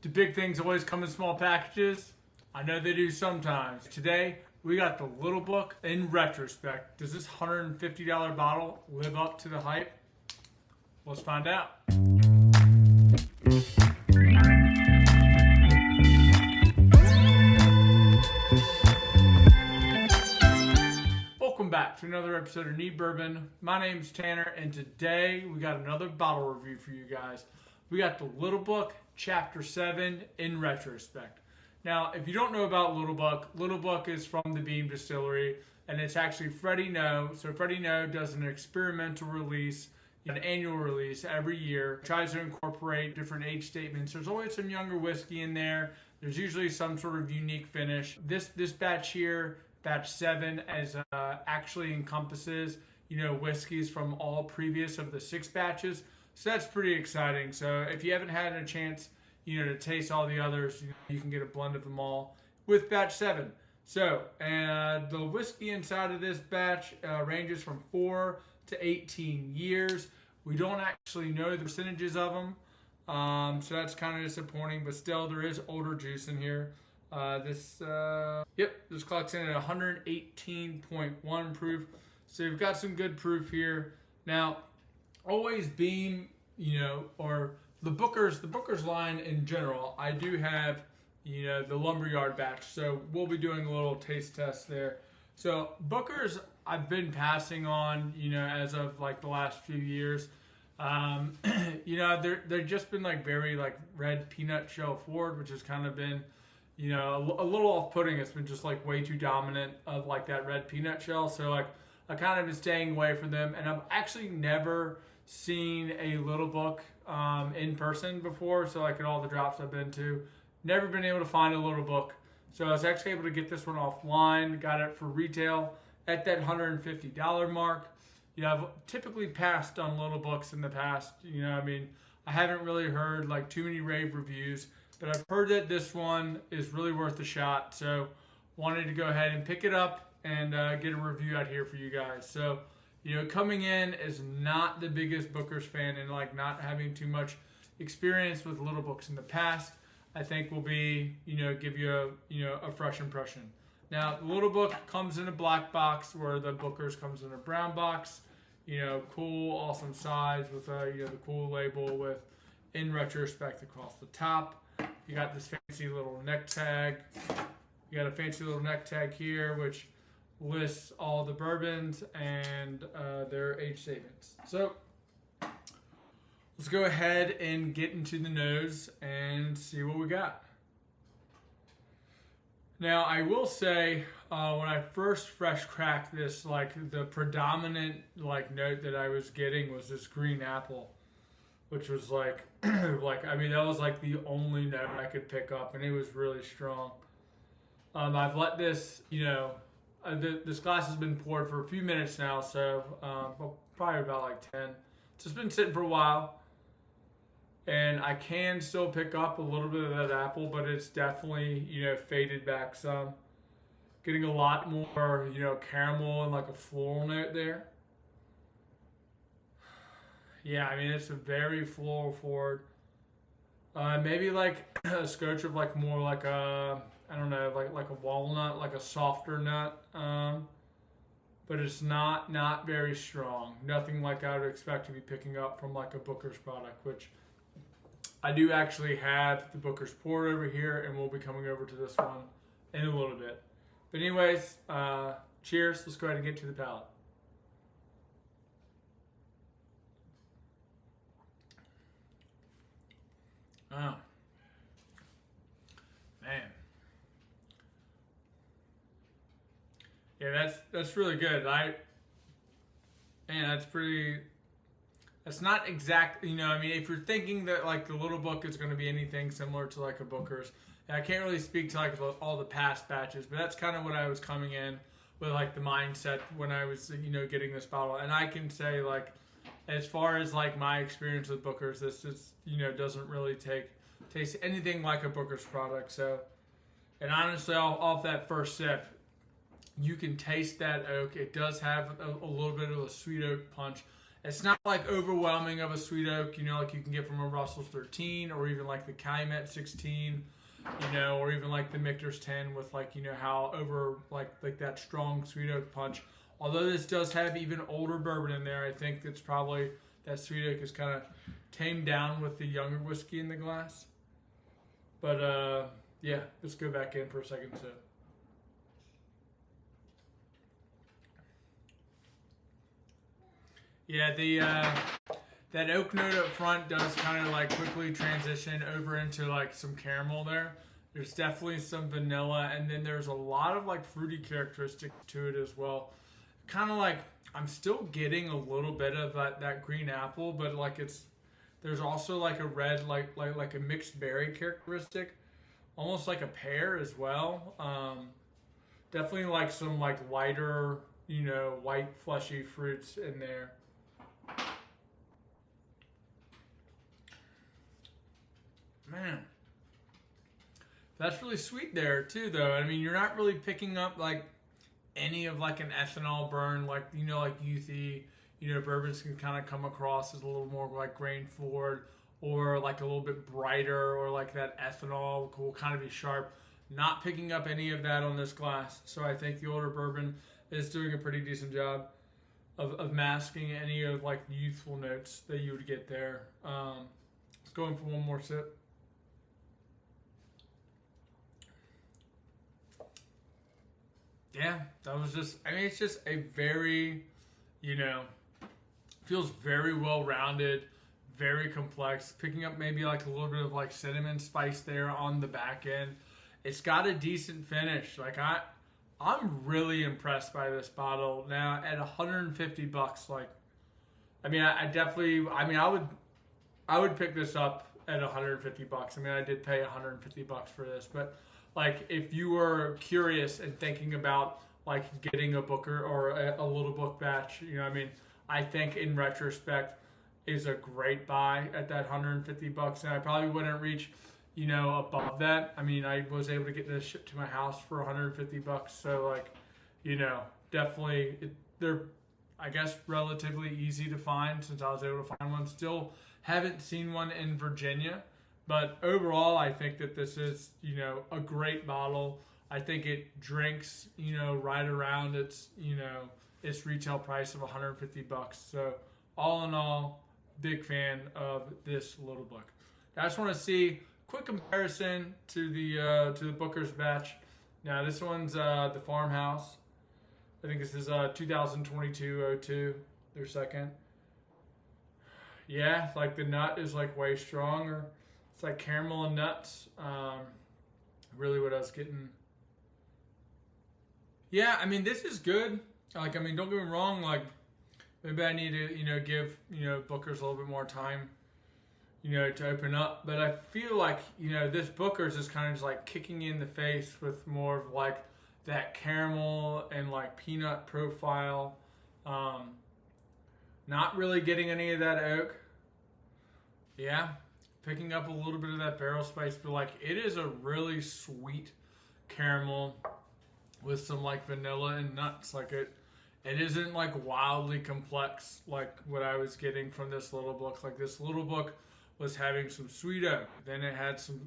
Do big things always come in small packages? I know they do sometimes. Today, we got the Little Book in retrospect. Does this $150 bottle live up to the hype? Let's find out. Welcome back to another episode of Need Bourbon. My name's Tanner, and today we got another bottle review for you guys. We got the Little Book Chapter 7 in retrospect. Now, if you don't know about Little Book is from the Beam Distillery, and it's actually Freddie No. So Freddie No does an experimental release, an annual release every year, tries to incorporate different age statements. There's always some younger whiskey in there. There's usually some sort of unique finish. This batch here, batch 7, actually encompasses, whiskeys from all previous of the 6 batches. So that's pretty exciting. So if you haven't had a chance, to taste all the others, you can get a blend of them all with batch 7. So, the whiskey inside of this batch ranges from 4 to 18 years. We don't actually know the percentages of them, so that's kind of disappointing. But still, there is older juice in here. This clock's in at 118.1 proof. So you've got some good proof here. Now, always Beam, or the Booker's line in general. I do have, the Lumberyard batch. So we'll be doing a little taste test there. So Booker's, I've been passing on, as of like the last few years. They've just been like very like red peanut shell forward, which has kind of been, a little off-putting. It's been just like way too dominant of like that red peanut shell. So like I kind of been staying away from them, and I've actually never seen a Little Book in person before. So like at all the drops I've been to, never been able to find a Little Book. So I was actually able to get this one offline, got it for retail at that $150 mark. I've typically passed on Little Books in the past. I haven't really heard like too many rave reviews, but I've heard that this one is really worth a shot. So wanted to go ahead and pick it up and get a review out here for you guys. So, coming in as not the biggest Booker's fan and like not having too much experience with Little Books in the past, I think will be, give you a fresh impression. Now, the Little Book comes in a black box, where the Booker's comes in a brown box. Cool, awesome size with the cool label with in retrospect across the top. You got this fancy little neck tag. You got a fancy little neck tag here, which lists all the bourbons and their age statements. So let's go ahead and get into the nose and see what we got. Now, I will say, when I first fresh cracked this, like the predominant like note that I was getting was this green apple, which was like, that was like the only note I could pick up, and it was really strong. I've let this, this glass has been poured for a few minutes now, so probably about like 10. It's just been sitting for a while. And I can still pick up a little bit of that apple, but it's definitely, faded back some. Getting a lot more, caramel and like a floral note there. Yeah, it's a very floral forward. Maybe like a scotch of like more like a, I don't know, like a walnut, like a softer nut. But it's not very strong. Nothing like I would expect to be picking up from like a Booker's product, which I do actually have the Booker's poured over here, and we'll be coming over to this one in a little bit. But anyways, cheers. Let's go ahead and get to the palate. Oh, man. Yeah, that's really good. That's not exact, if you're thinking that like the Little Book is going to be anything similar to like a Booker's, and I can't really speak to like all the past batches, but that's kind of what I was coming in with like the mindset when I was, getting this bottle. And I can say like, as far as like my experience with Booker's, this is, doesn't really taste anything like a Booker's product. So, and honestly, off that first sip, you can taste that oak. It does have a little bit of a sweet oak punch. It's not like overwhelming of a sweet oak, you know, like you can get from a Russell's 13 or even like the Calumet 16, you know, or even like the Michter's 10 with like, you know, how over like that strong sweet oak punch. Although this does have even older bourbon in there, I think it's probably that sweet oak is kind of tamed down with the younger whiskey in the glass. But yeah, let's go back in for a second too. Yeah, the that oak note up front does kind of like quickly transition over into like some caramel there. There's definitely some vanilla, and then there's a lot of like fruity characteristics to it as well. Kind of like I'm still getting a little bit of that green apple, but like there's also like a red like a mixed berry characteristic, almost like a pear as well. Definitely like some like lighter, you know, white fleshy fruits in there. Man, that's really sweet there too, though. I mean, you're not really picking up like any of like an ethanol burn, like, you know, like youthy, you know, bourbons can kind of come across as a little more like grain forward or like a little bit brighter, or like that ethanol will kind of be sharp. Not picking up any of that on this glass, so I think the older bourbon is doing a pretty decent job of masking any of like youthful notes that you would get there. Let's go in for one more sip. Yeah, that was just, I mean, it's just a very, you know, feels very well rounded, very complex. Picking up maybe like a little bit of like cinnamon spice there on the back end. It's got a decent finish. Like I'm really impressed by this bottle. Now at $150, like, I mean, I definitely, I mean, I would pick this up at $150. I mean, I did pay $150 for this, but like if you were curious and thinking about like getting a Booker or a little book batch, you know, I mean, I think in retrospect is a great buy at that $150, and I probably wouldn't reach, you know, above that. I mean, I was able to get this shipped to my house for $150, so like, you know, definitely they're, I guess, relatively easy to find since I was able to find one. Still haven't seen one in Virginia. But overall, I think that this is, you know, a great bottle. I think it drinks, you know, right around its, you know, its retail price of $150. So all in all, big fan of this little book. I just want to see quick comparison to the Booker's batch. Now this one's the Farmhouse. I think this is 2022-02, their second. Yeah, like the nut is like way stronger. It's like caramel and nuts. Really what I was getting. Yeah, I mean, this is good. Like, I mean, don't get me wrong. Like, maybe I need to, you know, give, you know, Booker's a little bit more time, you know, to open up. But I feel like, you know, this Booker's is kind of just like kicking you in the face with more of like that caramel and like peanut profile. Not really getting any of that oak. Yeah. Picking up a little bit of that barrel spice, but like it is a really sweet caramel with some like vanilla and nuts. Like it isn't like wildly complex like what I was getting from this little book. Like this little book was having some sweet oak, then it had some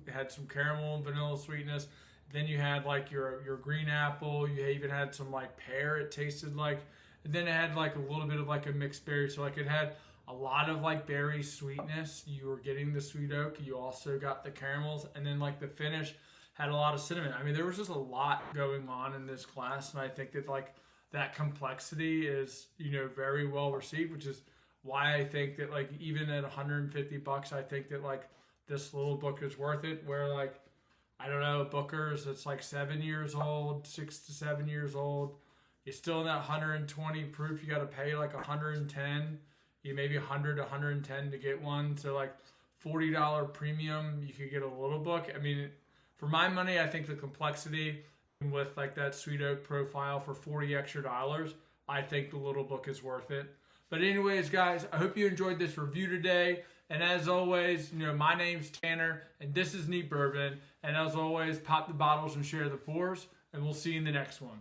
caramel and vanilla sweetness. Then you had like your green apple. You even had some like pear. It tasted like, and then it had like a little bit of like a mixed berry. So like it had a lot of like berry sweetness. You were getting the sweet oak. You also got the caramels, and then like the finish had a lot of cinnamon. I mean, there was just a lot going on in this glass, and I think that like that complexity is, you know, very well received, which is why I think that like even at $150, I think that like this little book is worth it. Where like, I don't know, Booker's, it's like 7 years old, 6 to 7 years old. You're still in that 120 proof. You got to pay like 110. You maybe 100 to 110 to get one. So like $40 premium, you could get a little book. I mean, for my money, I think the complexity with like that sweet oak profile for $40 extra, I think the little book is worth it. But anyways, guys, I hope you enjoyed this review today. And as always, you know, my name's Tanner, and this is Neat Bourbon. And as always, pop the bottles and share the pours, and we'll see you in the next one.